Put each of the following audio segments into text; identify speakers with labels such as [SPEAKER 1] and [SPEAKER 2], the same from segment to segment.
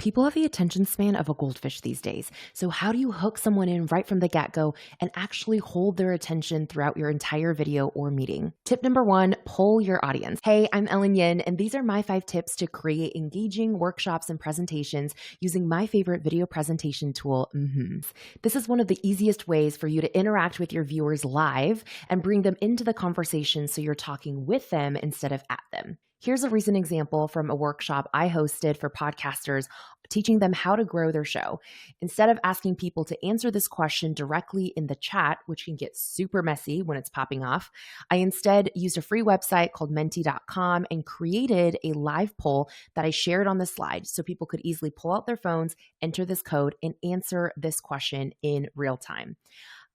[SPEAKER 1] People have the attention span of a goldfish these days. So, how do you hook someone in right from the get go and actually hold their attention throughout your entire video or meeting? Tip number one, poll your audience. Hey, I'm Ellen Yin, and these are my 5 tips to create engaging workshops and presentations using my favorite video presentation tool, mmhmm. This is one of the easiest ways for you to interact with your viewers live and bring them into the conversation so you're talking with them instead of at them. Here's a recent example from a workshop I hosted for podcasters, teaching them how to grow their show. Instead of asking people to answer this question directly in the chat, which can get super messy when it's popping off, I instead used a free website called menti.com and created a live poll that I shared on the slide so people could easily pull out their phones, enter this code, and answer this question in real time.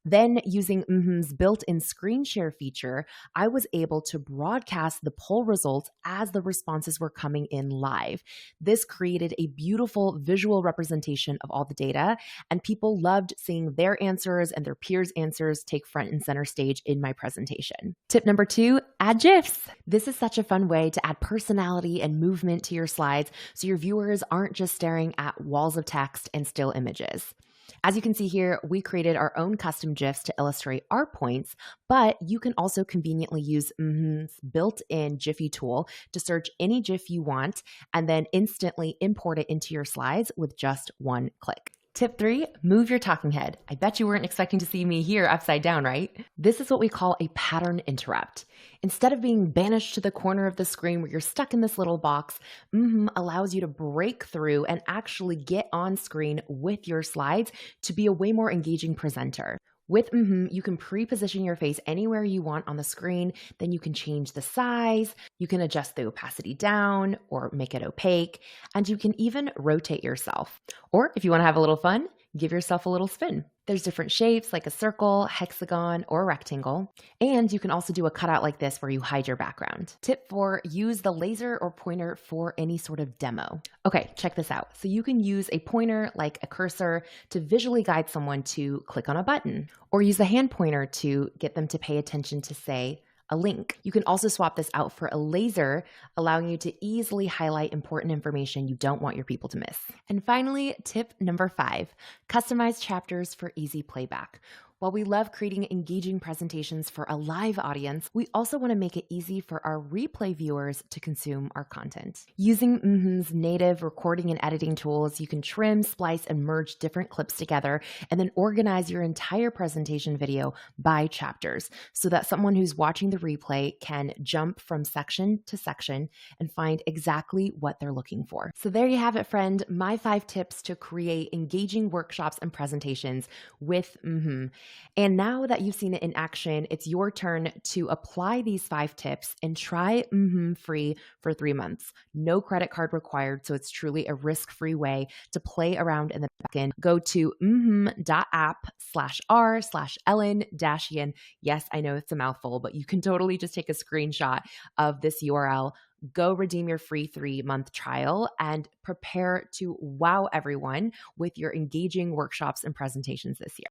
[SPEAKER 1] Then, using mmhmm's built-in screen share feature, I was able to broadcast the poll results as the responses were coming in live. This created a beautiful visual representation of all the data, and people loved seeing their answers and their peers' answers take front and center stage in my presentation. Tip number 2, add GIFs. This is such a fun way to add personality and movement to your slides so your viewers aren't just staring at walls of text and still images. As you can see here, we created our own custom GIFs to illustrate our points, but you can also conveniently use mmhmm's built-in Jiffy tool to search any GIF you want and then instantly import it into your slides with just one click. Tip 3, move your talking head. I bet you weren't expecting to see me here upside down, right? This is what we call a pattern interrupt. Instead of being banished to the corner of the screen where you're stuck in this little box, mmhmm allows you to break through and actually get on screen with your slides to be a way more engaging presenter. With mmhmm, you can pre-position your face anywhere you want on the screen. Then you can change the size, you can adjust the opacity down or make it opaque, and you can even rotate yourself. Or if you want to have a little fun, give yourself a little spin. There's different shapes like a circle, hexagon, or rectangle. And you can also do a cutout like this where you hide your background. Tip 4, use the laser or pointer for any sort of demo. Okay, check this out. So you can use a pointer like a cursor to visually guide someone to click on a button, or use the hand pointer to get them to pay attention to, say, a link. You can also swap this out for a laser, allowing you to easily highlight important information you don't want your people to miss. And finally, tip number 5, customize chapters for easy playback. While we love creating engaging presentations for a live audience, we also want to make it easy for our replay viewers to consume our content. Using mmhmm's native recording and editing tools, you can trim, splice, and merge different clips together, and then organize your entire presentation video by chapters so that someone who's watching the replay can jump from section to section and find exactly what they're looking for. So there you have it, friend, my 5 tips to create engaging workshops and presentations with mmhmm. And now that you've seen it in action, it's your turn to apply these 5 tips and try mmhmm free for 3 months. No credit card required, so it's truly a risk-free way to play around in the backend. Go to mmhmm.app/r/Ellen-Yin. Yes, I know it's a mouthful, but you can totally just take a screenshot of this URL. Go redeem your free 3-month trial and prepare to wow everyone with your engaging workshops and presentations this year.